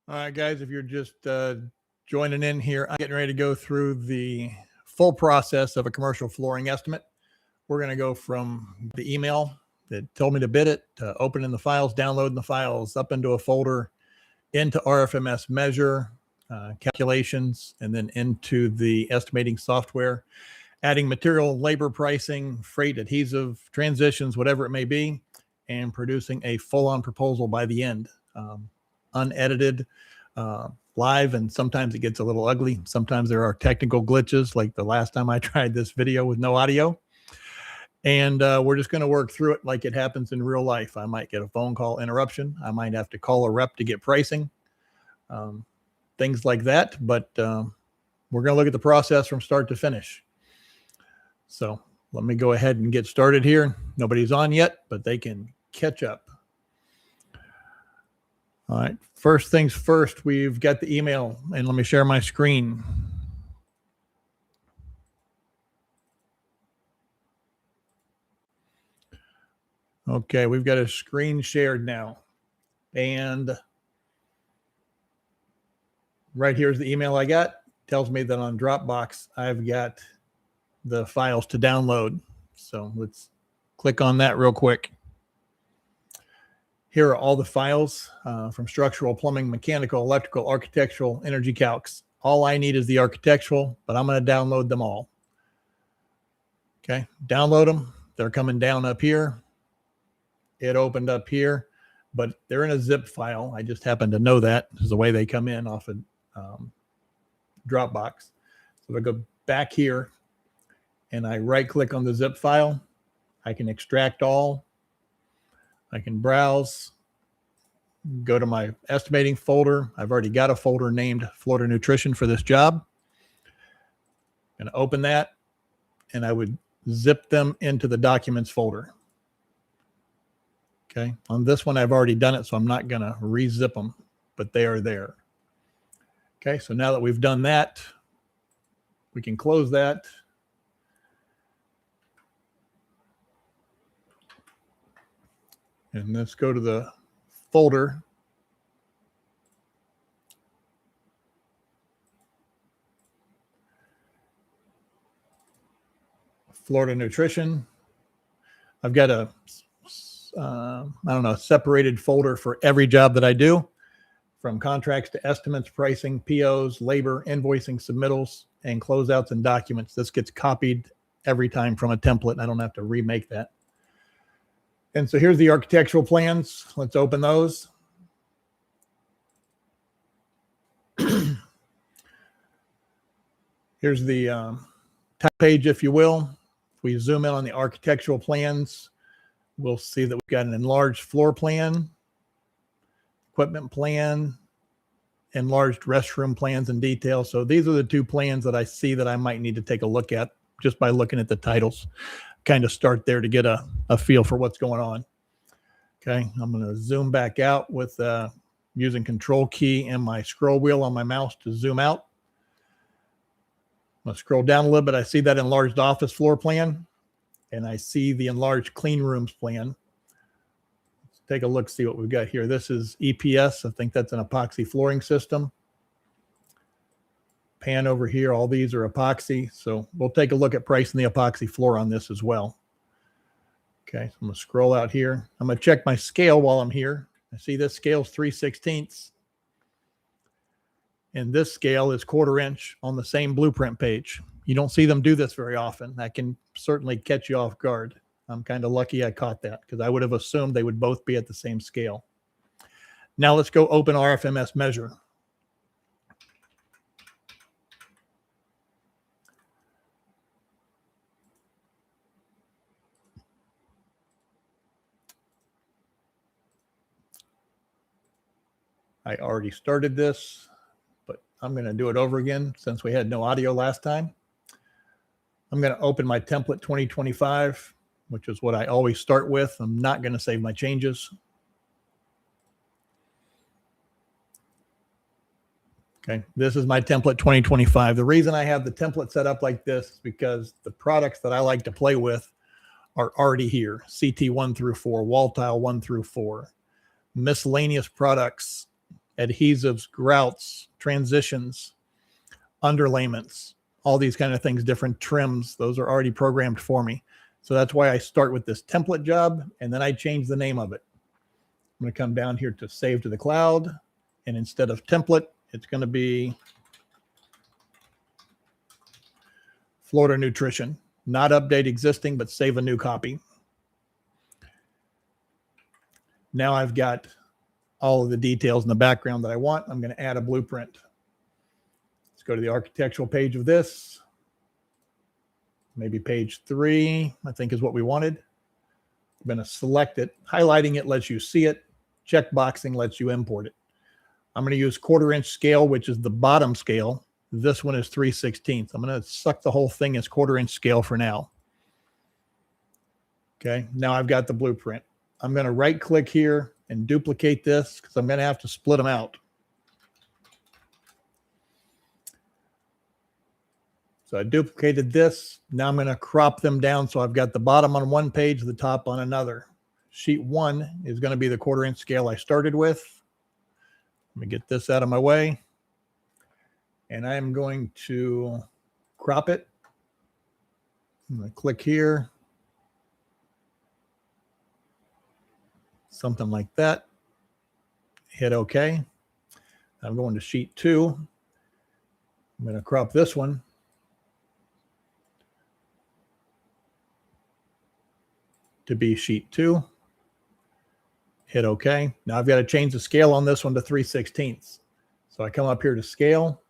All right, guys, if you're just joining in here, I'm getting ready to go through the full process of a commercial flooring estimate. We're going to go from the email that told me to bid it, to opening the files, downloading the files up into a folder, into RFMS Measure, calculations, and then into the estimating software, adding material, labor pricing, freight, adhesive, transitions, whatever it may be, and producing a full-on proposal by the end. Unedited, live, and sometimes it gets a little ugly. Sometimes there are technical glitches, like the last time I tried this video with no audio. And we're just going to work through it like it happens in real life. I might get a phone call interruption. I might have to call a rep to get pricing, things like that. But we're going to look at the process from start to finish. So let me go ahead and get started here. Nobody's on yet, but they can catch up. All right, first things first, we've got the email, and let me share my screen. Okay, we've got a screen shared now. And right here's the email I got. Tells me that on Dropbox, I've got the files to download. So let's click on that real quick. Here are all the files from structural, plumbing, mechanical, electrical, architectural, energy calcs. All I need is the architectural, but I'm going to download them all. Okay, download them. They're coming down up here. It opened up here, but they're in a zip file. I just happen to know that is the way they come in off of Dropbox. So if I go back here and I right click on the zip file, I can extract all. I can browse, go to my estimating folder. I've already got a folder named Florida Nutrition for this job. I'm going to open that, and I would zip them into the documents folder. Okay, on this one, I've already done it, so I'm not going to re-zip them, but they are there. Okay, so now that we've done that, we can close that. And let's go to the folder. Florida Nutrition. I've got a, I don't know, separated folder for every job that I do, from contracts to estimates, pricing, POs, labor, invoicing, submittals, and closeouts and documents. This gets copied every time from a template. I don't have to remake that. And so here's the architectural plans. Let's open those. Here's the top page, if you will. If we zoom in on the architectural plans, we'll see that we've got an enlarged floor plan, equipment plan, enlarged restroom plans and details. So these are the two plans that I see that I might need to take a look at just by looking at the titles. Kind of start there to get a feel for what's going on. Okay, I'm going to zoom back out with using Control key and my scroll wheel on my mouse to zoom out. I'm going to scroll down a little bit. I see that enlarged office floor plan, and I see the enlarged clean rooms plan. Let's take a look, see what we've got here. This is EPS. I think that's an epoxy flooring system. Pan over here, all these are epoxy. So we'll take a look at pricing the epoxy floor on this as well. Okay, so I'm going to scroll out here. I'm going to check my scale while I'm here. I see this scale is 3/16. And this scale is 1/4 inch on the same blueprint page. You don't see them do this very often. That can certainly catch you off guard. I'm kind of lucky I caught that, because I would have assumed they would both be at the same scale. Now let's go open RFMS Measure. I already started this, but I'm going to do it over again since we had no audio last time. I'm going to open my template 2025, which is what I always start with. I'm not going to save my changes. Okay, this is my template 2025. The reason I have the template set up like this is because the products that I like to play with are already here. CT 1 through 4, wall tile 1 through 4. Miscellaneous products adhesives, grouts, transitions, underlayments, all these kind of things, different trims. Those are already programmed for me. So that's why I start with this template job, and then I change the name of it. I'm going to come down here to save to the cloud, and instead of template, it's going to be Florida Nutrition. Not update existing, but save a new copy. Now I've got all of the details in the background that I want. I'm going to add a blueprint. Let's go to the architectural page of this. Maybe page 3, I think is what we wanted. I'm going to select it. Highlighting it lets you see it. Checkboxing lets you import it. I'm going to use 1/4 inch scale, which is the bottom scale. This one is 3/16. I'm going to suck the whole thing as 1/4 inch scale for now. Okay, now I've got the blueprint. I'm going to right click here and duplicate this because I'm going to have to split them out. So I duplicated this. Now I'm going to crop them down so I've got the bottom on one page, the top on another. Sheet 1 is going to be the 1/4 inch scale I started with. Let me get this out of my way. And I am going to crop it. I'm going to click here. Something like that. Hit OK. I'm going to sheet 2. I'm going to crop this one. To be sheet 2. Hit OK. Now I've got to change the scale on this one to 3/16. So I come up here to scale.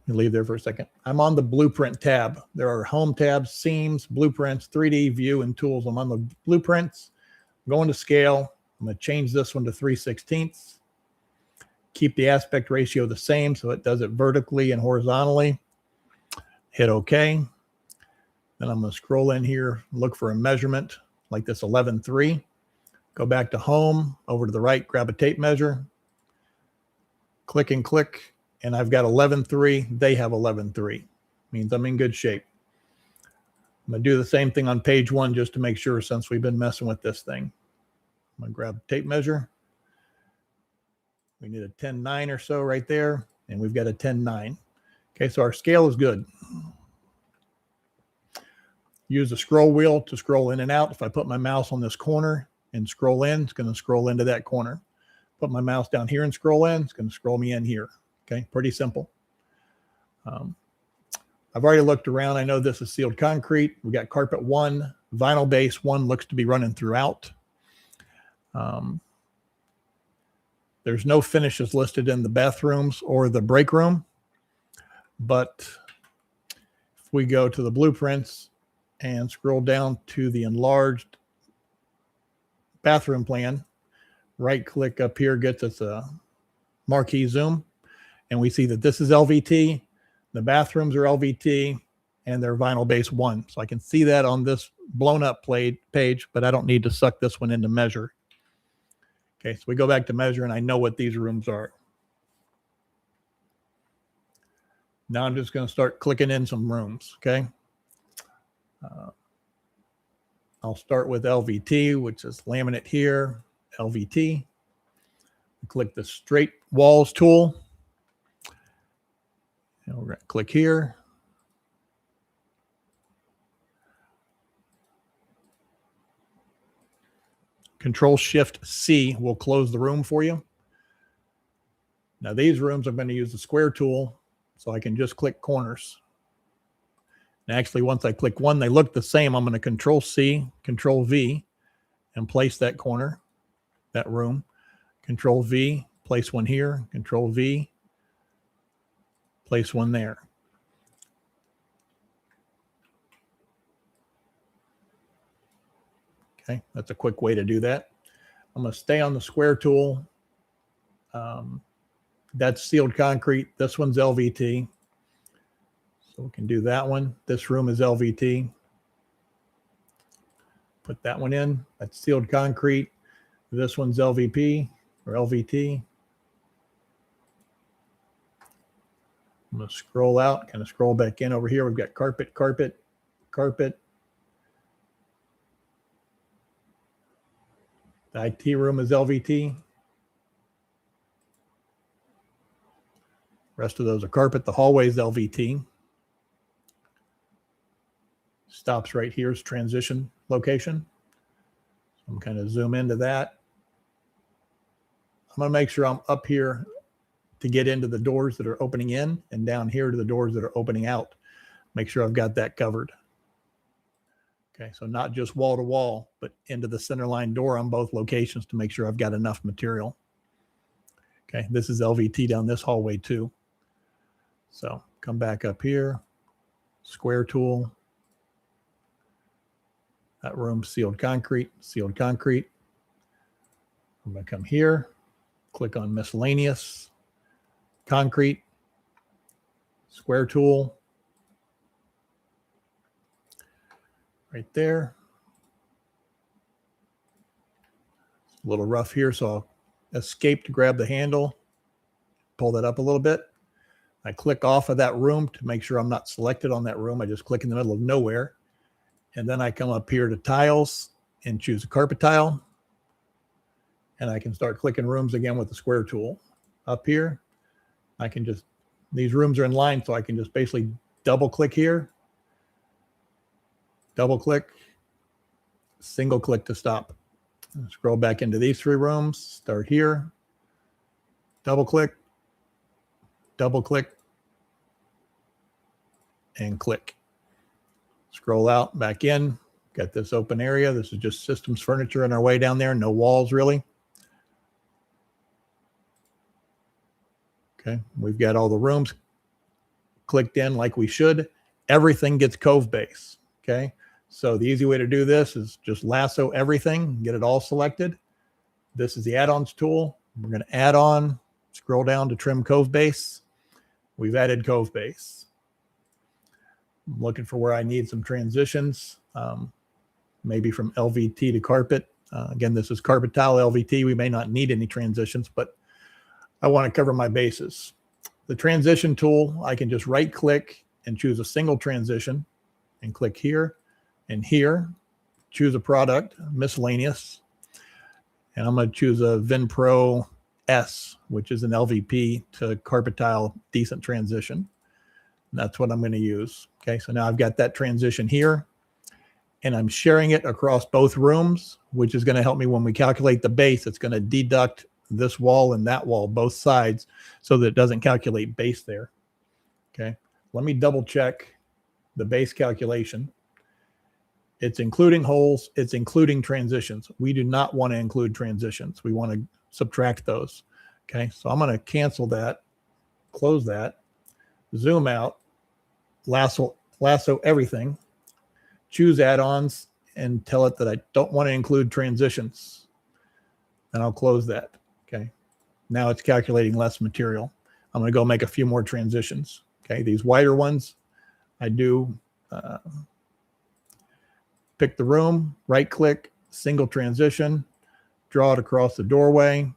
You leave there for a second. I'm on the blueprint tab. There are home tabs, seams, blueprints, 3D view, and tools. I'm on the blueprints. I'm going to scale. I'm going to change this one to 3/16. Keep the aspect ratio the same so it does it vertically and horizontally. Hit OK. Then I'm going to scroll in here, look for a measurement like this 11.3. Go back to home, over to the right, grab a tape measure. Click and click, and I've got 11.3. They have 11.3. Means I'm in good shape. I'm going to do the same thing on page 1 just to make sure since we've been messing with this thing. I'm going to grab tape measure. We need a 10.9 or so right there, and we've got a 10.9. Okay, so our scale is good. Use the scroll wheel to scroll in and out. If I put my mouse on this corner and scroll in, it's going to scroll into that corner. Put my mouse down here and scroll in, it's going to scroll me in here. Okay, pretty simple. I've already looked around. I know this is sealed concrete. We got carpet 1, vinyl base 1 looks to be running throughout. There's no finishes listed in the bathrooms or the break room, but if we go to the blueprints and scroll down to the enlarged bathroom plan, right click up here gets us a marquee zoom, and we see that this is LVT, the bathrooms are LVT, and they're vinyl base 1. So I can see that on this blown up page, but I don't need to suck this one into measure. Okay, so we go back to measure and I know what these rooms are. Now I'm just going to start clicking in some rooms, okay? I'll start with LVT, which is laminate here, LVT. Click the straight walls tool. And we're going to click here. Control-Shift-C will close the room for you. Now these rooms I'm going to use the square tool so I can just click corners. And actually once I click one, they look the same. I'm going to Control-C, Control-V, and place that corner, that room. Control-V, place one here. Control-V, place one there. Okay, that's a quick way to do that. I'm going to stay on the square tool. That's sealed concrete. This one's LVT. So we can do that one. This room is LVT. Put that one in. That's sealed concrete. This one's LVP or LVT. I'm going to scroll out, kind of scroll back in over here. We've got carpet, carpet, carpet. The IT room is LVT. Rest of those are carpet. The hallway's LVT. Stops right here is transition location. I'm kind of zoom into that. I'm going to make sure I'm up here to get into the doors that are opening in and down here to the doors that are opening out. Make sure I've got that covered. Okay, so not just wall to wall, but into the center line door on both locations to make sure I've got enough material. Okay, this is LVT down this hallway too. So come back up here, square tool. That room sealed concrete, sealed concrete. I'm going to come here, click on miscellaneous, concrete, square tool. Right there. It's a little rough here, so I'll escape to grab the handle, pull that up a little bit. I click off of that room to make sure I'm not selected on that room. I just click in the middle of nowhere. And then I come up here to tiles and choose a carpet tile. And I can start clicking rooms again with the square tool. Up here, I can just, these rooms are in line, so I can just basically double click here. Double click, single click to stop. Scroll back into these three rooms, start here, double click, and click. Scroll out, back in, got this open area. This is just systems furniture on our way down there, no walls really. Okay, we've got all the rooms clicked in like we should. Everything gets cove base, okay? So the easy way to do this is just lasso everything, get it all selected. This is the add-ons tool. We're going to add on, scroll down to trim cove base. We've added cove base. I'm looking for where I need some transitions, maybe from LVT to carpet. Again, this is carpet tile LVT. We may not need any transitions, but I want to cover my bases. The transition tool, I can just right click and choose a single transition and click here. And here, choose a product, miscellaneous, and I'm going to choose a VinPro S, which is an LVP to carpet tile decent transition. And that's what I'm going to use. Okay, so now I've got that transition here, and I'm sharing it across both rooms, which is going to help me when we calculate the base. It's going to deduct this wall and that wall, both sides, so that it doesn't calculate base there. Okay, let me double check the base calculation. It's including holes. It's including transitions. We do not want to include transitions. We want to subtract those. Okay, so I'm going to cancel that, close that, zoom out, lasso everything, choose add-ons, and tell it that I don't want to include transitions. And I'll close that. Okay, now it's calculating less material. I'm going to go make a few more transitions. Okay, these wider ones, I do pick the room, right click, single transition, draw it across the doorway,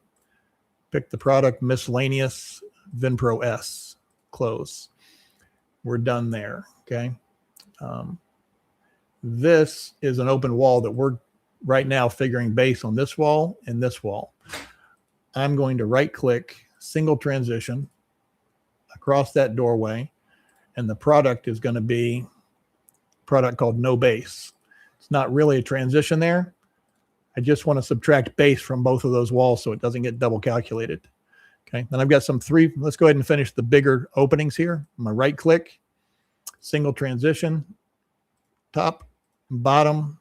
pick the product, miscellaneous, VinPro S, close. We're done there, okay? This is an open wall that we're right now figuring base on this wall and this wall. I'm going to right click, single transition across that doorway, and the product is going to be a product called no base. It's not really a transition there. I just want to subtract base from both of those walls so it doesn't get double calculated. Okay, then I've got some three. Let's go ahead and finish the bigger openings here. I'm going to right click, single transition, top, bottom,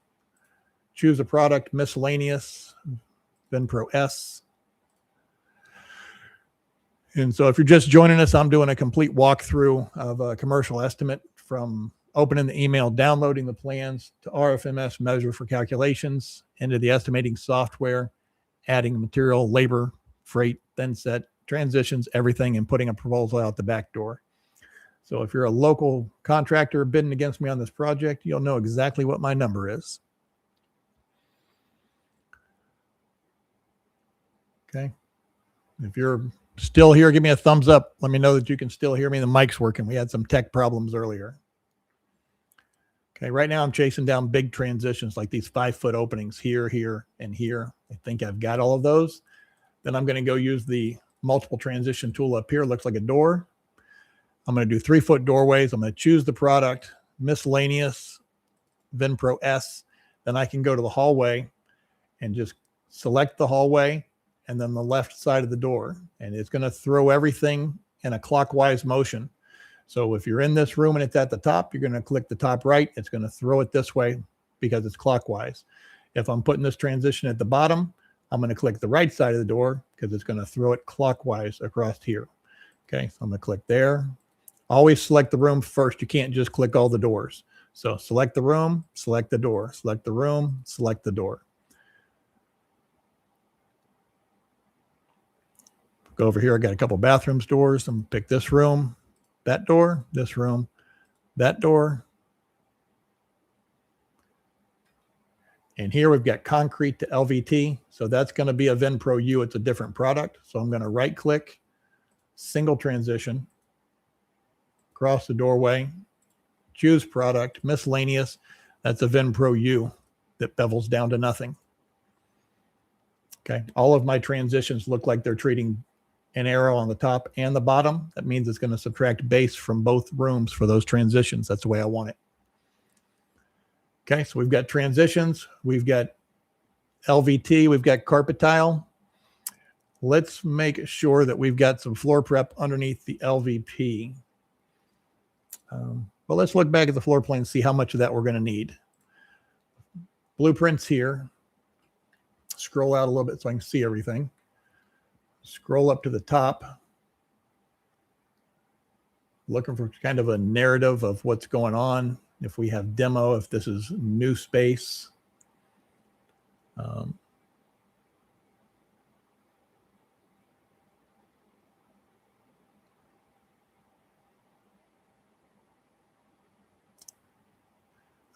choose a product, miscellaneous, VinPro S. And so if you're just joining us, I'm doing a complete walkthrough of a commercial estimate from opening the email, downloading the plans to RFMS Measure for calculations, into the estimating software, adding material, labor, freight, then set, transitions, everything, and putting a proposal out the back door. So if you're a local contractor bidding against me on this project, you'll know exactly what my number is. Okay. If you're still here, give me a thumbs up. Let me know that you can still hear me. The mic's working. We had some tech problems earlier. Okay, right now I'm chasing down big transitions like these 5-foot openings here, here, and here. I think I've got all of those. Then I'm going to go use the multiple transition tool up here. Looks like a door. I'm going to do 3-foot doorways. I'm going to choose the product, miscellaneous, VinPro S. Then I can go to the hallway and just select the hallway and then the left side of the door. And it's going to throw everything in a clockwise motion. So if you're in this room and it's at the top, you're going to click the top right. It's going to throw it this way because it's clockwise. If I'm putting this transition at the bottom, I'm going to click the right side of the door because it's going to throw it clockwise across here. Okay, so I'm going to click there. Always select the room first. You can't just click all the doors. So select the room, select the door, select the room, select the door. Go over here. I got a couple bathrooms doors. I'm going to pick this room, that door, this room, that door. And here we've got concrete to LVT. So that's going to be a VinPro U. It's a different product. So I'm going to right click, single transition, across the doorway, choose product, miscellaneous. That's a VinPro U that bevels down to nothing. Okay. All of my transitions look like they're treating an arrow on the top and the bottom. That means it's going to subtract base from both rooms for those transitions. That's the way I want it. Okay, so we've got transitions, we've got LVT, we've got carpet tile. Let's make sure that we've got some floor prep underneath the LVP. Well, let's look back at the floor plan and see how much of that we're going to need. Blueprints here. Scroll out a little bit so I can see everything. Scroll up to the top. Looking for kind of a narrative of what's going on. If we have demo, if this is new space.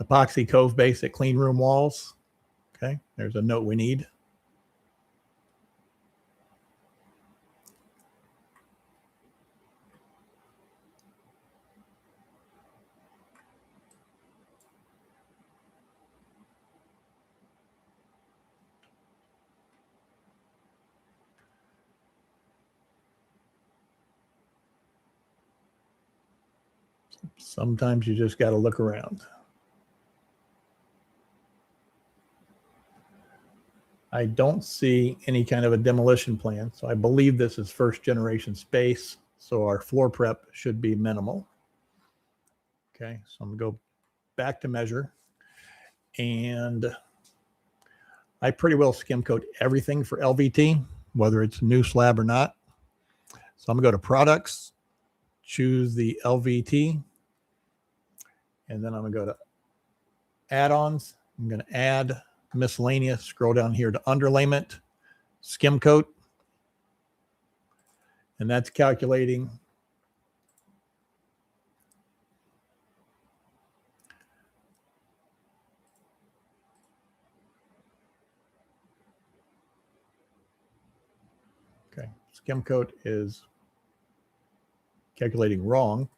Epoxy cove base at clean room walls. Okay, there's a note we need. Sometimes you just got to look around. I don't see any kind of a demolition plan, so I believe this is first generation space, so our floor prep should be minimal. Okay, so I'm gonna go back to measure, and I pretty well skim coat everything for LVT, whether it's new slab or not. So I'm gonna go to products, choose the LVT, and then I'm gonna go to add-ons. I'm gonna add miscellaneous, scroll down here to underlayment, skim coat, and that's calculating okay, skim coat is calculating wrong.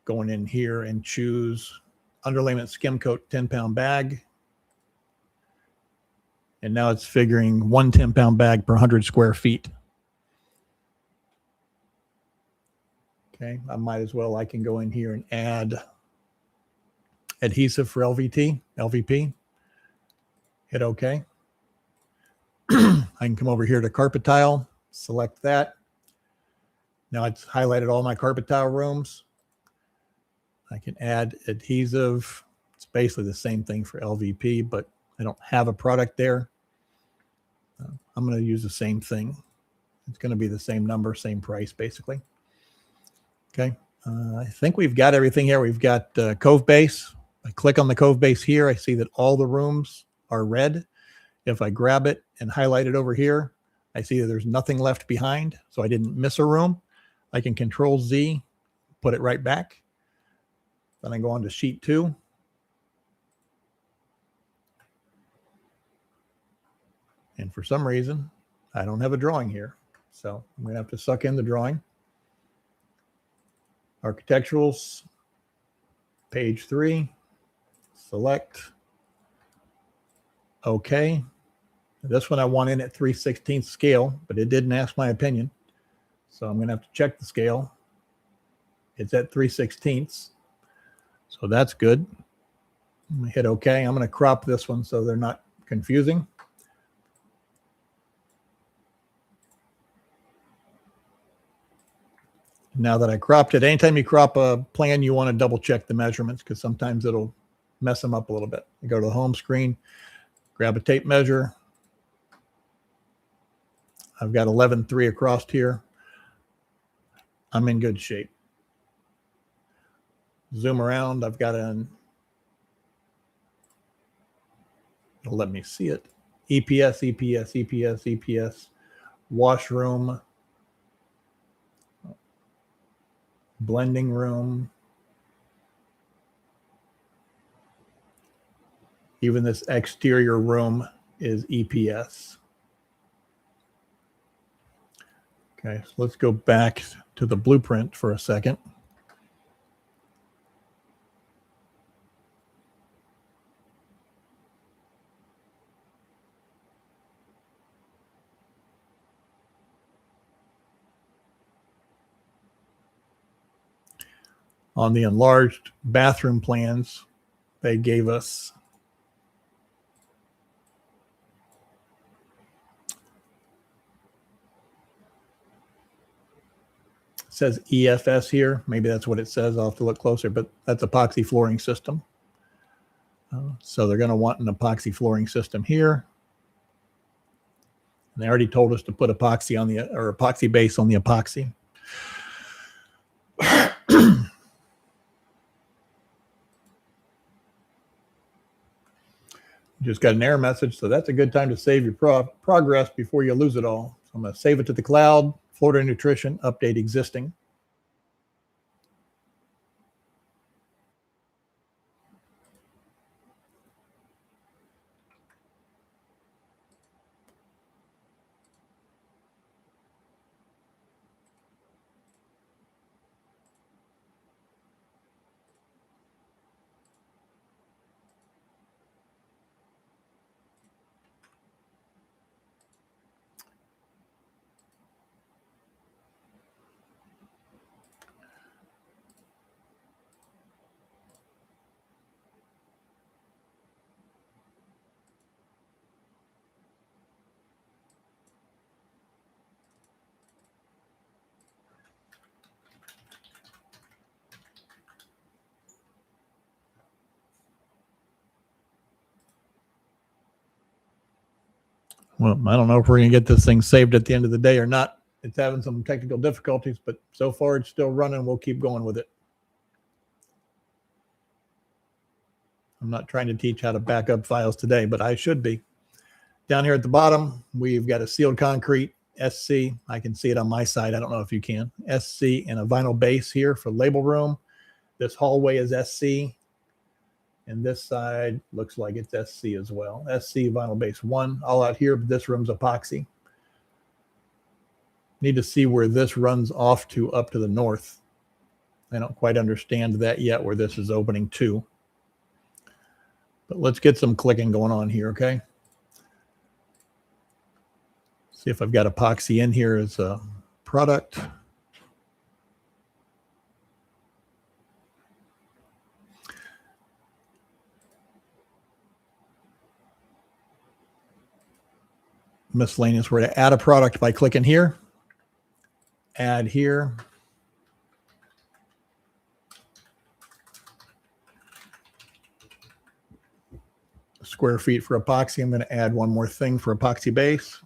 Going in here and choose underlayment skim coat 10-pound bag. And now it's figuring 1 10-pound bag per 100 square feet. Okay, I might as well, I can go in here and add adhesive for LVP. Hit OK. I can come over here to carpet tile, select that. Now it's highlighted all my carpet tile rooms. I can add adhesive. It's basically the same thing for LVP, but I don't have a product there. I'm going to use the same thing. It's going to be the same number, same price, basically. Okay. I think we've got everything here. We've got cove base. I click on the cove base here. I see that all the rooms are red. If I grab it and highlight it over here, I see that there's nothing left behind. So I didn't miss a room. I can Control Z, put it right back. Then I go on to sheet 2. And for some reason, I don't have a drawing here. So I'm going to have to suck in the drawing. Architecturals, page 3, select, OK. This one I want in at 3/16 scale, but it didn't ask my opinion. So I'm going to have to check the scale. It's at 3/16. So that's good. I'm going to hit OK. I'm going to crop this one so they're not confusing. Now that I cropped it, anytime you crop a plan, you want to double check the measurements because sometimes it'll mess them up a little bit. You go to the home screen, grab a tape measure. I've got 11.3 across here. I'm in good shape. Zoom around. I've got it'll let me see it. EPS, EPS, EPS, EPS, washroom, blending room. Even this exterior room is EPS. Okay, so let's go back to the blueprint for a second. On the enlarged bathroom plans, they gave us says EFS here. Maybe that's what it says. I'll have to look closer, but that's epoxy flooring system. So they're going to want an epoxy flooring system here. And they already told us to put epoxy on the, or epoxy base on the epoxy. Just got an error message, so that's a good time to save your progress before you lose it all. So I'm going to save it to the cloud, Florida Nutrition, update existing. Well, I don't know if we're going to get this thing saved at the end of the day or not. It's having some technical difficulties, but so far it's still running. We'll keep going with it. I'm not trying to teach how to back up files today, but I should be. Down here at the bottom, we've got a sealed concrete SC. I can see it on my side. I don't know if you can. SC and a vinyl base here for label room. This hallway is SC. And this side looks like it's SC as well. SC vinyl base 1. All out here, but this room's epoxy. Need to see where this runs off to up to the north. I don't quite understand that yet, where this is opening to. But let's get some clicking going on here, okay? See if I've got epoxy in here as a product. Miscellaneous, we're to add a product by clicking here. Add here. Square feet for epoxy. I'm going to add one more thing for epoxy base.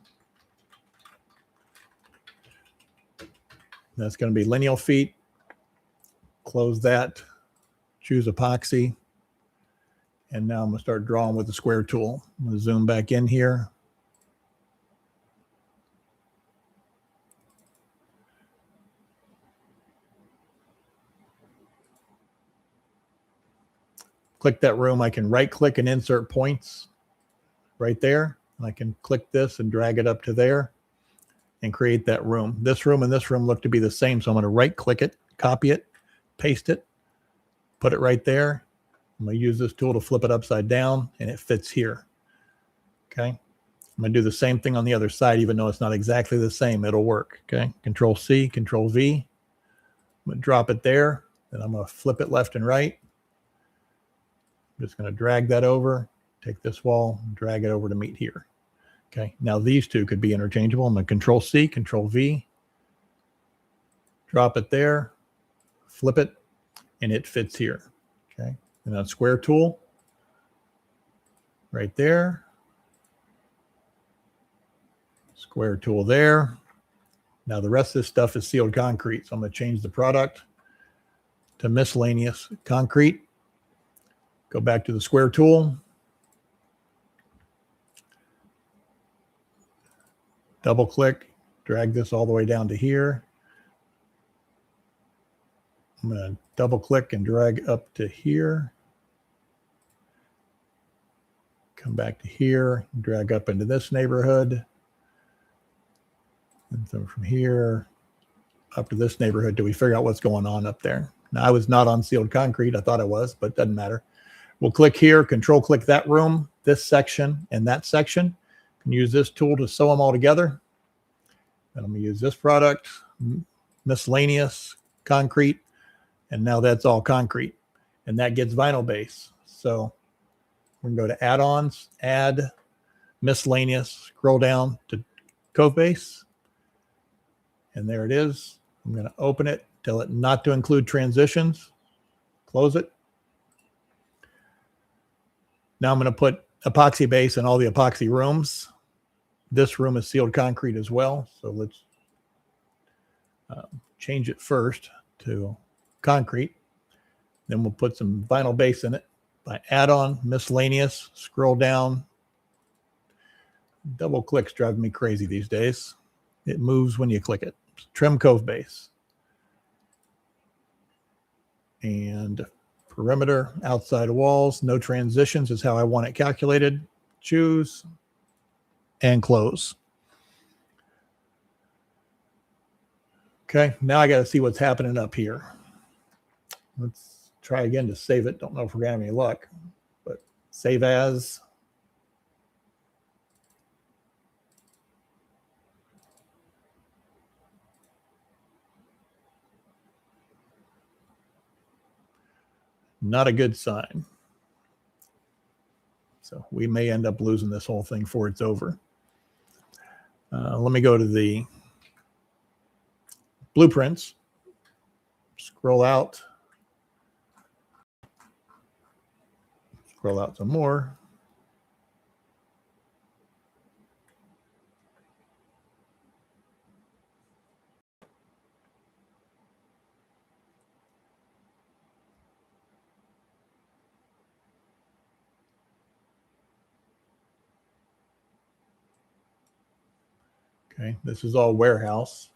That's going to be lineal feet. Close that. Choose epoxy. And now I'm going to start drawing with the square tool. I'm going to zoom back in here. Click that room. I can right click and insert points right there. I can click this and drag it up to there and create that room. This room and this room look to be the same. So I'm going to right click it, copy it, paste it, put it right there. I'm going to use this tool to flip it upside down and it fits here. Okay. I'm going to do the same thing on the other side, even though it's not exactly the same. It'll work. Okay. Control C, Control V. I'm going to drop it there. Then I'm going to flip it left and right. I'm just going to drag that over, take this wall, drag it over to meet here. Okay, now these two could be interchangeable. I'm going to Control C, Control V, drop it there, flip it, and it fits here. Okay, and then square tool right there, square tool there. Now the rest of this stuff is sealed concrete, so I'm going to change the product to miscellaneous concrete. Go back to the square tool, double click, drag this all the way down to here. I'm going to double click and drag up to here. Come back to here, drag up into this neighborhood. And so from here up to this neighborhood, do we figure out what's going on up there? Now, I was not on sealed concrete. I thought I was, but it doesn't matter. We'll click here, control click that room, this section, and that section. You can use this tool to sew them all together. And I'm going to use this product, miscellaneous concrete, and now that's all concrete. And that gets vinyl base. So we're going to go to add-ons, add, miscellaneous, scroll down to Cove Base. And there it is. I'm going to open it, tell it not to include transitions, close it. Now I'm going to put epoxy base in all the epoxy rooms. This room is sealed concrete as well. So let's change it first to concrete. Then we'll put some vinyl base in it by add-on, miscellaneous, scroll down. Double clicks drive me crazy these days. It moves when you click it. Trim Cove Base. And perimeter, outside walls, no transitions is how I want it calculated. Choose and close. Okay, now I got to see what's happening up here. Let's try again to save it. Don't know if we're going to have any luck, but save as. Not a good sign. So we may end up losing this whole thing before it's over. Let me go to the blueprints, scroll out some more. Okay, this is all warehouse.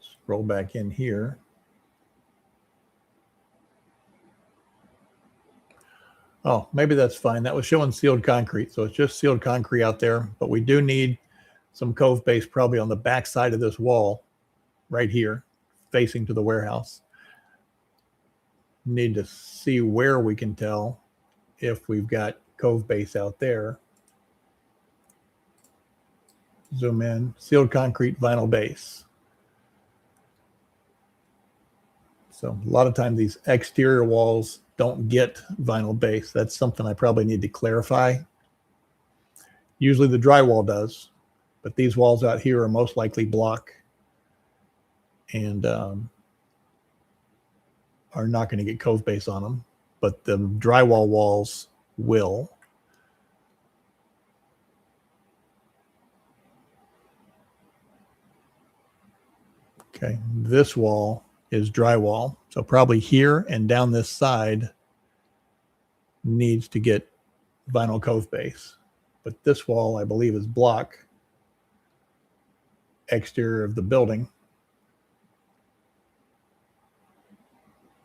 Scroll back in here. Oh, maybe that's fine. That was showing sealed concrete. So it's just sealed concrete out there, but we do need some cove base probably on the back side of this wall right here, facing to the warehouse. Need to see where we can tell if we've got cove base out there. Zoom in, sealed concrete vinyl base. So a lot of times these exterior walls don't get vinyl base. That's something I probably need to clarify. Usually the drywall does, but these walls out here are most likely block and are not going to get cove base on them, but the drywall walls will. Okay, this wall is drywall. So probably here and down this side needs to get vinyl cove base. But this wall, I believe, is block, exterior of the building.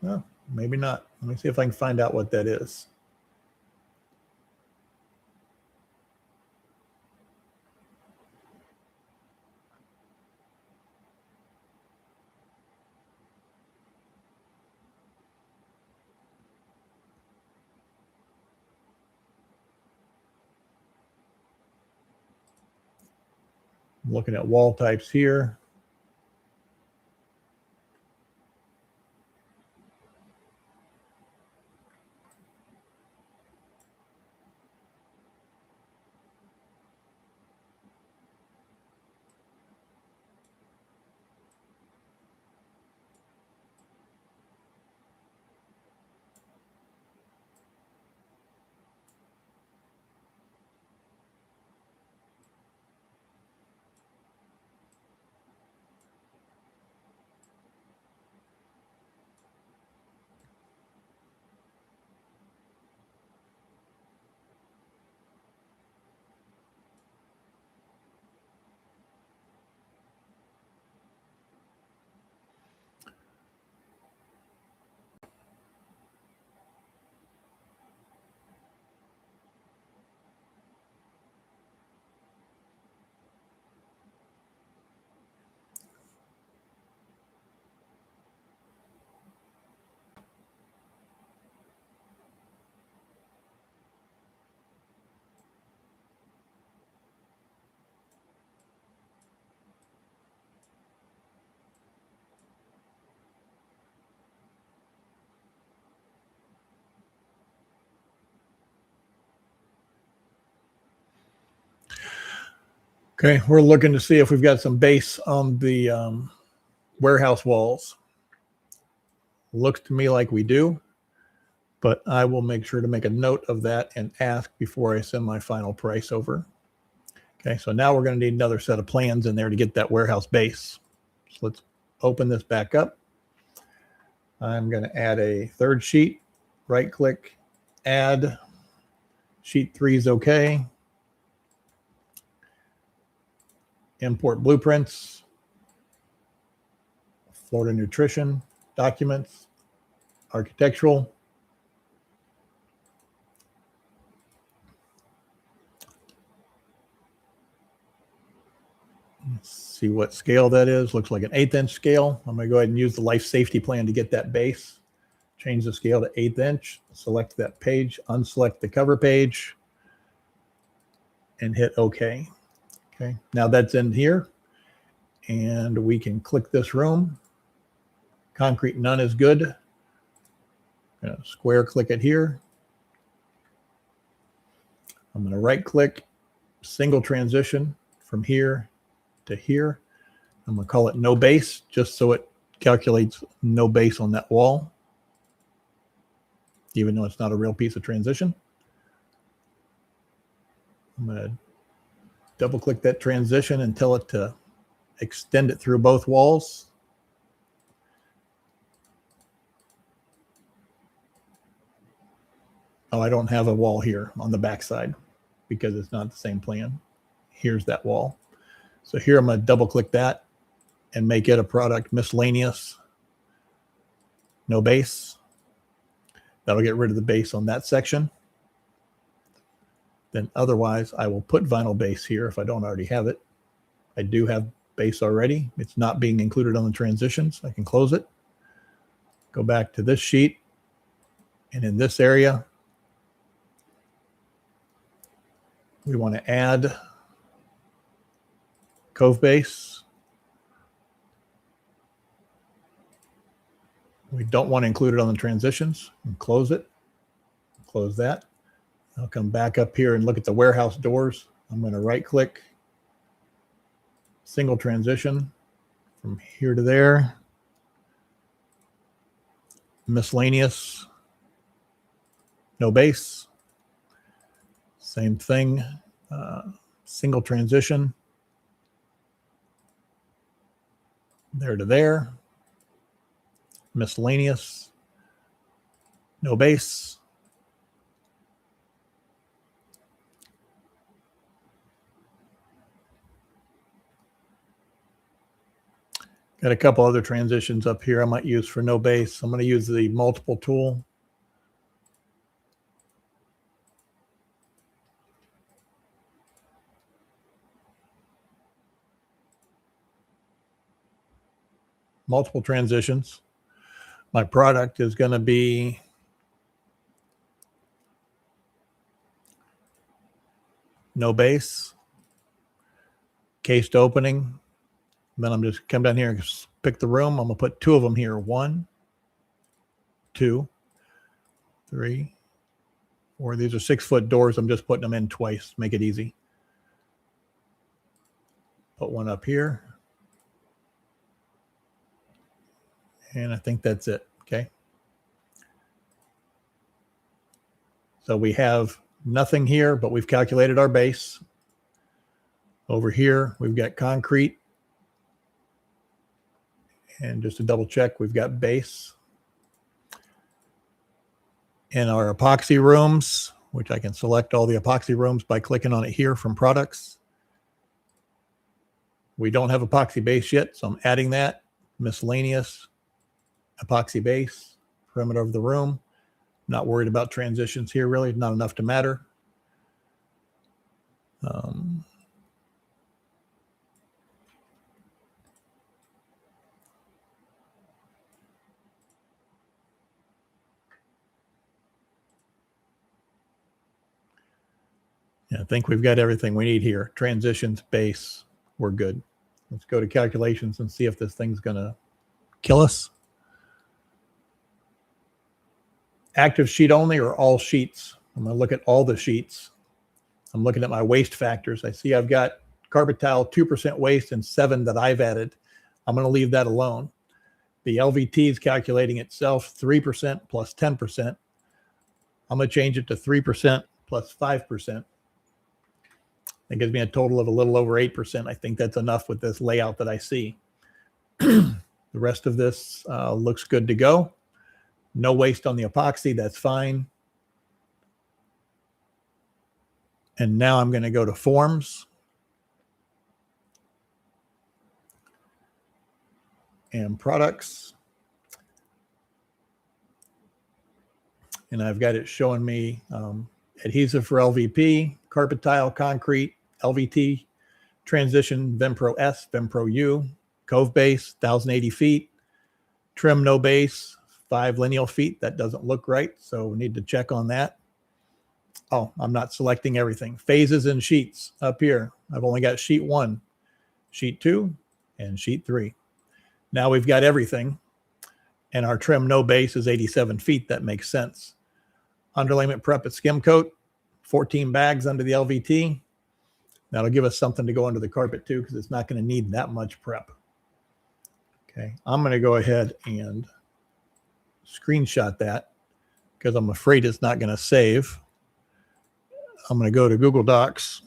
Well, maybe not. Let me see if I can find out what that is. I'm looking at wall types here. Okay, we're looking to see if we've got some base on the warehouse walls. Looks to me like we do, but I will make sure to make a note of that and ask before I send my final price over. Okay, so now we're going to need another set of plans in there to get that warehouse base. So let's open this back up. I'm going to add a third sheet, right click, add. Sheet 3 is okay. Import blueprints, Florida Nutrition, documents, architectural. Let's see what scale that is. Looks like an 1/8 inch scale. I'm going to go ahead and use the life safety plan to get that base. Change the scale to 1/8 inch. Select that page, unselect the cover page, and hit OK. Okay, now that's in here, and we can click this room. Concrete none is good. Square click it here. I'm going to right click, single transition from here to here. I'm going to call it no base, just so it calculates no base on that wall, even though it's not a real piece of transition. I'm going to double click that transition and tell it to extend it through both walls. Oh, I don't have a wall here on the back side because it's not the same plan. Here's that wall. So here I'm going to double click that and make it a product miscellaneous, no base. That'll get rid of the base on that section. Then otherwise I will put vinyl base here if I don't already have it. I do have base already. It's not being included on the transitions. I can close it. Go back to this sheet, and in this area we want to add cove base. We don't want to include it on the transitions. And close it. Close that. I'll come back up here and look at the warehouse doors. I'm going to right click, single transition from here to there. Miscellaneous, no base. Same thing, single transition there to there. Miscellaneous, no base. Got a couple other transitions up here I might use for no base. I'm going to use the multiple tool. Multiple transitions. My product is going to be no base, cased opening. Then I'm just come down here and pick the room. I'm going to put 2 of them here. 1, 2, 3, 4. These are 6-foot doors. I'm just putting them in twice. Make it easy. Put one up here. And I think that's it. Okay. So we have nothing here, but we've calculated our base. Over here, we've got concrete. And just to double check, we've got base. In our epoxy rooms, which I can select all the epoxy rooms by clicking on it here from products. We don't have epoxy base yet, so I'm adding that. Miscellaneous, epoxy base, perimeter of the room. Not worried about transitions here, really. Not enough to matter. Yeah, I think we've got everything we need here. Transitions, base, we're good. Let's go to calculations and see if this thing's going to kill us. Active sheet only or all sheets? I'm going to look at all the sheets. I'm looking at my waste factors. I see I've got carpet tile, 2% waste and 7 that I've added. I'm going to leave that alone. The LVT is calculating itself 3% plus 10%. I'm going to change it to 3% plus 5%. That gives me a total of a little over 8%. I think that's enough with this layout that I see. The rest of this looks good to go. No waste on the epoxy. That's fine. And now I'm going to go to forms. And products. And I've got it showing me adhesive for LVP, carpet tile, concrete, LVT, transition, Venpro S, Venpro U, Cove base, 1,080 feet, trim no base, 5 lineal feet. That doesn't look right, so we need to check on that. Oh, I'm not selecting everything. Phases and sheets up here. I've only got sheet 1, sheet 2, and sheet 3. Now we've got everything, and our trim no base is 87 feet. That makes sense. Underlayment prep at skim coat, 14 bags under the LVT. That'll give us something to go under the carpet too, because it's not going to need that much prep. Okay, I'm going to go ahead and screenshot that because I'm afraid it's not going to save. I'm going to go to Google Docs,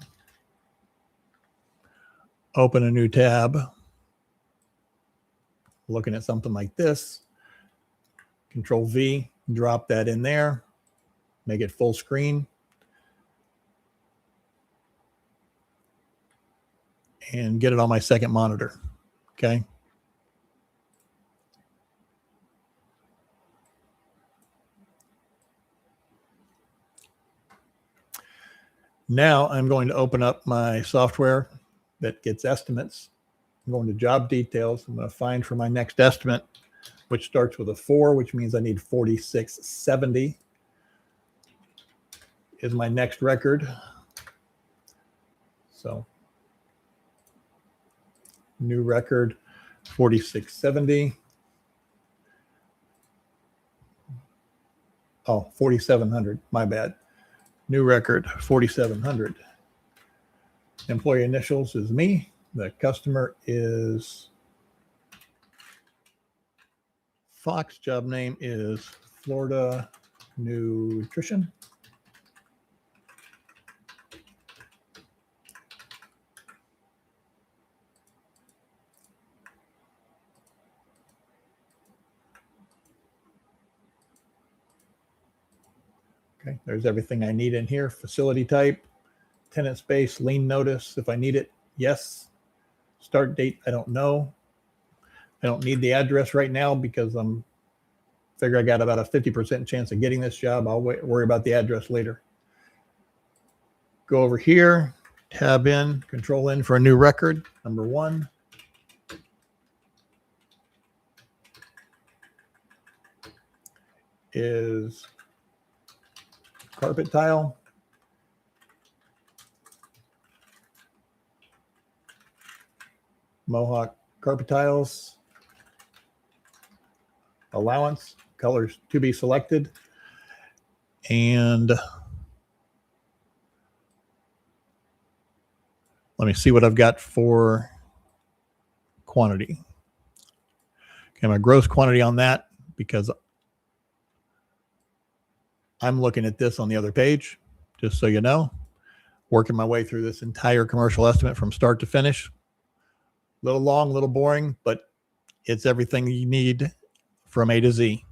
open a new tab, looking at something like this, Control V, drop that in there, make it full screen, and get it on my second monitor. Okay. Now I'm going to open up my software that gets estimates. I'm going to job details. I'm going to find for my next estimate, which starts with a 4, which means I need 4670 is my next record. So new record 4670. Oh, 4700, my bad. New record 4700. Employee initials is me. The customer is Fox. Job name is Florida Nutrition. Okay, there's everything I need in here. Facility type, tenant space, lien notice if I need it, yes. Start date, I don't know. I don't need the address right now because I'm figure I got about a 50% chance of getting this job. I'll worry about the address later. Go over here, tab in, control in for a new record, number 1. Is carpet tile. Mohawk carpet tiles. Allowance, colors to be selected. And let me see what I've got for quantity. Okay, my gross quantity on that, because I'm looking at this on the other page, just so you know, working my way through this entire commercial estimate from start to finish. A little long, a little boring, but it's everything you need from A to Z.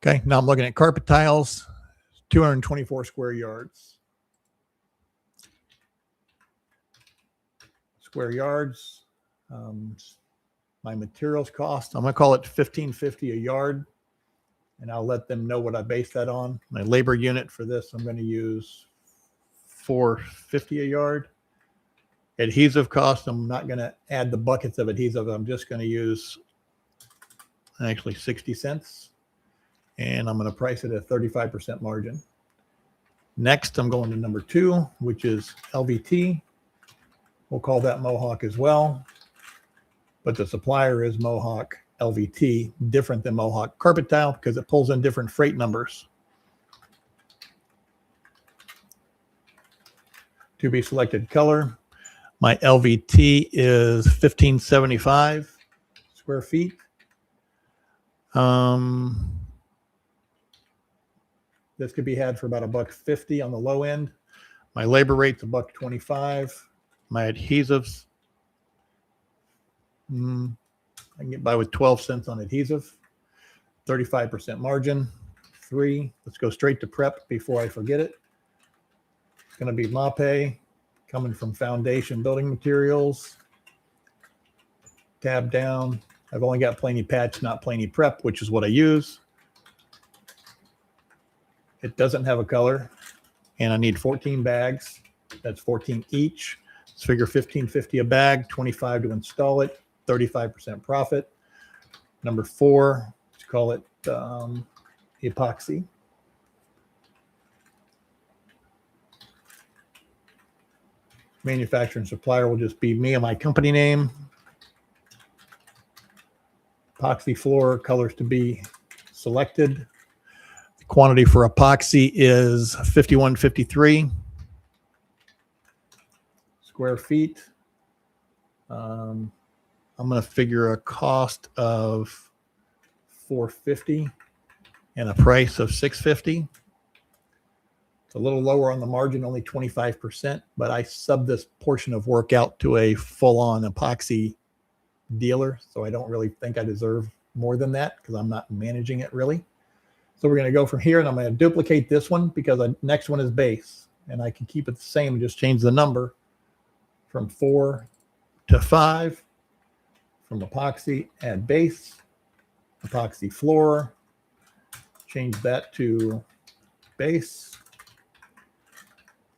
Okay, now I'm looking at carpet tiles, 224 square yards. Square yards, my materials cost, I'm going to call it $15.50 a yard. And I'll let them know what I base that on. My labor unit for this, I'm going to use $4.50 a yard. Adhesive cost, I'm not going to add the buckets of adhesive. I'm just going to use actually 60 cents. And I'm going to price it at 35% margin. Next, I'm going to number 2, which is LVT. We'll call that Mohawk as well. But the supplier is Mohawk LVT, different than Mohawk carpet tile because it pulls in different freight numbers. To be selected color. My LVT is 1575 square feet. This could be had for about $1.50 on the low end. My labor rate's $1.25. My adhesives, I can get by with 12 cents on adhesive. 35% margin. 3. Let's go straight to prep before I forget it. It's going to be MAPE, coming from Foundation Building Materials. Tab down. I've only got Planey Patch, not Planey Prep, which is what I use. It doesn't have a color, and I need 14 bags. That's 14 each. Let's figure $15.50 a bag, 25 to install it, 35% profit. Number 4, let's call it epoxy. Manufacturer and supplier will just be me and my company name. Epoxy floor, colors to be selected. The quantity for epoxy is 5153 square feet. I'm going to figure a cost of $450 and a price of $650. It's a little lower on the margin, only 25%, but I sub this portion of work out to a full-on epoxy dealer, so I don't really think I deserve more than that because I'm not managing it really. So we're going to go from here, and I'm going to duplicate this one because the next one is base, and I can keep it the same and just change the number from 4 to 5. From epoxy, add base, epoxy floor, change that to base.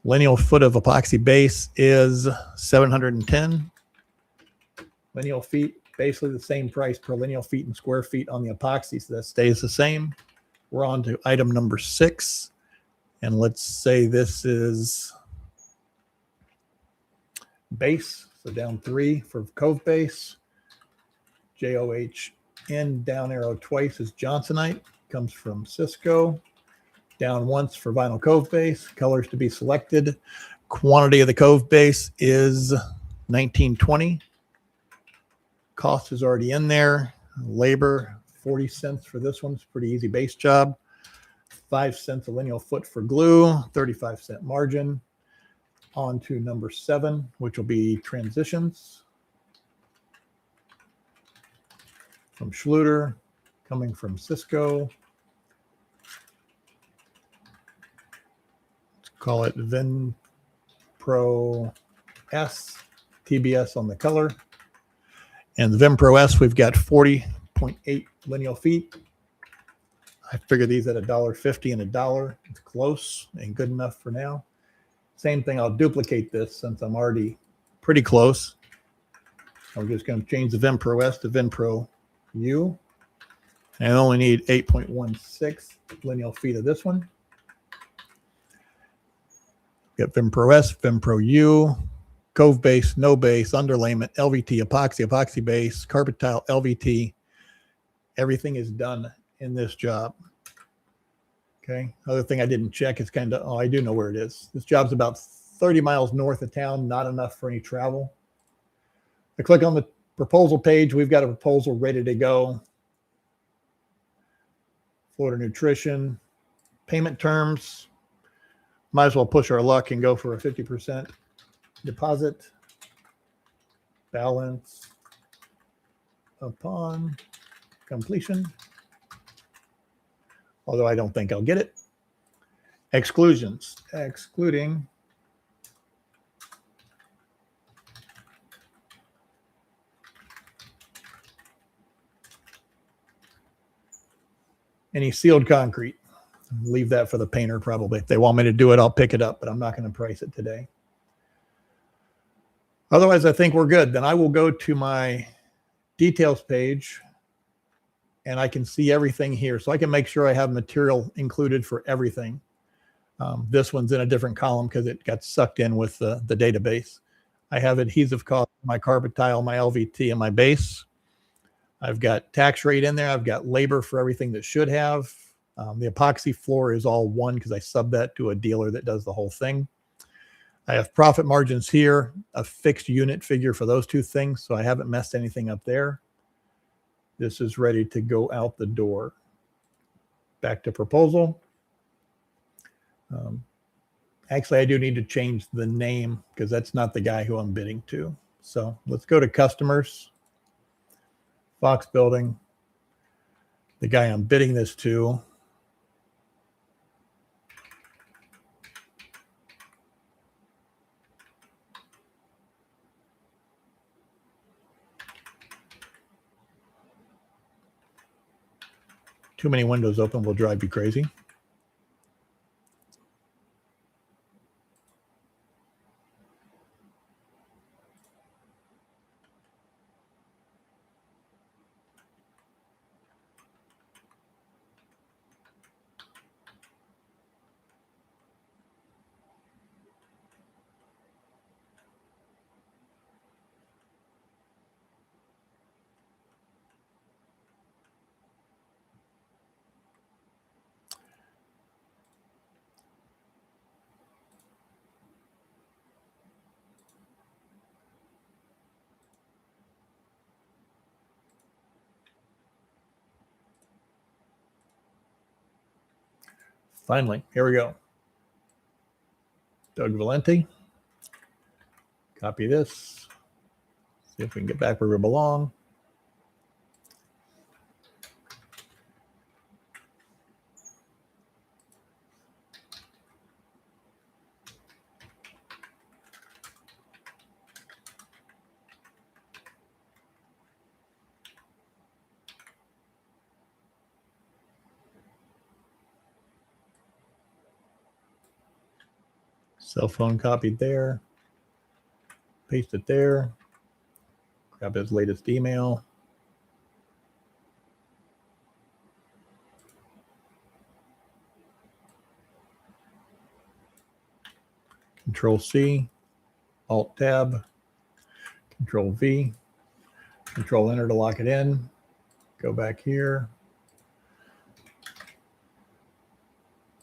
Lineal foot of epoxy base is 710. Lineal feet, basically the same price per lineal feet and square feet on the epoxy, so that stays the same. We're on to item number 6, and let's say this is base, so down 3 for Cove base. JOHN down arrow twice is Johnsonite, comes from Cisco. Down once for Vinyl Cove base, colors to be selected. Quantity of the Cove base is 1920. Cost is already in there. Labor, 40 cents for this one. It's a pretty easy base job. 5 cents a lineal foot for glue, 35% margin. On to number 7, which will be transitions. From Schluter, coming from Cisco. Let's call it VinPro S, TBS on the color. And the VinPro S, we've got 40.8 lineal feet. I figure these at $1.50 and $1. It's close and good enough for now. Same thing, I'll duplicate this since I'm already pretty close. I'm just going to change the VinPro S to VinPro U. And I only need 8.16 lineal feet of this one. Got VinPro S, VinPro U, Cove base, no base, underlayment, LVT, epoxy, epoxy base, carpet tile, LVT. Everything is done in this job. Okay. Other thing I didn't check is kind of, I do know where it is. This job's about 30 miles north of town, not enough for any travel. I click on the proposal page. We've got a proposal ready to go. Florida Nutrition, payment terms. Might as well push our luck and go for a 50% deposit. Balance upon completion. Although I don't think I'll get it. Exclusions, excluding any sealed concrete. Leave that for the painter probably. If they want me to do it, I'll pick it up, but I'm not going to price it today. Otherwise, I think we're good. Then I will go to my details page and I can see everything here. So I can make sure I have material included for everything. This one's in a different column because it got sucked in with the database. I have adhesive cost, my carpet tile, my LVT, and my base. I've got tax rate in there. I've got labor for everything that should have. The epoxy floor is all one because I sub that to a dealer that does the whole thing. I have profit margins here, a fixed unit figure for those two things, so I haven't messed anything up there. This is ready to go out the door. Back to proposal. Actually, I do need to change the name because that's not the guy who I'm bidding to. So let's go to customers, Fox Building, the guy I'm bidding this to. Too many windows open will drive you crazy. Finally, here we go. Doug Valenti. Copy this. See if we can get back where we belong. Cell phone copied there. Paste it there. Grab his latest email. Control C, Alt Tab, Control V, Control Enter to lock it in. Go back here.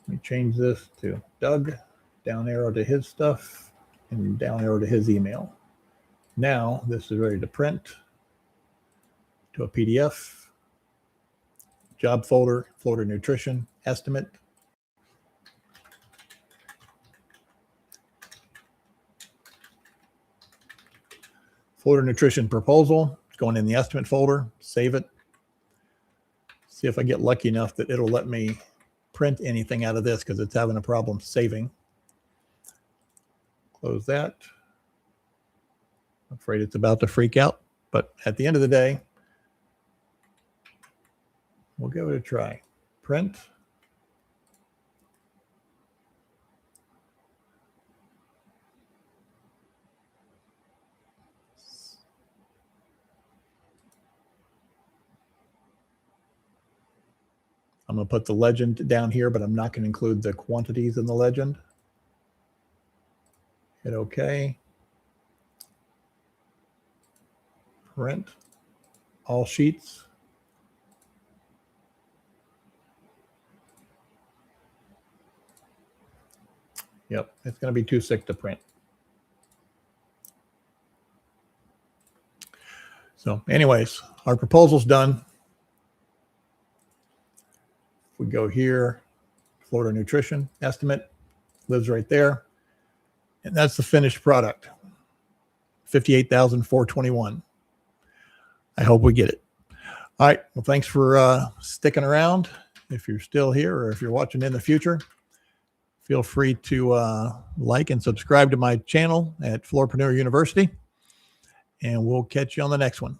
Let me change this to Doug. Down arrow to his stuff and down arrow to his email. Now this is ready to print to a PDF. Job folder, Florida Nutrition estimate. Florida Nutrition proposal. It's going in the estimate folder. Save it. See if I get lucky enough that it'll let me print anything out of this because it's having a problem saving. Close that. I'm afraid it's about to freak out, but at the end of the day, we'll give it a try. Print. I'm going to put the legend down here, but I'm not going to include the quantities in the legend. Hit OK. Print all sheets. Yep, it's going to be too sick to print. So anyways, our proposal's done. If we go here, Florida Nutrition estimate lives right there. And that's the finished product, $58,421. I hope we get it. All right. Well, thanks for sticking around. If you're still here or if you're watching in the future, feel free to like and subscribe to my channel at Floorpreneur University. And we'll catch you on the next one.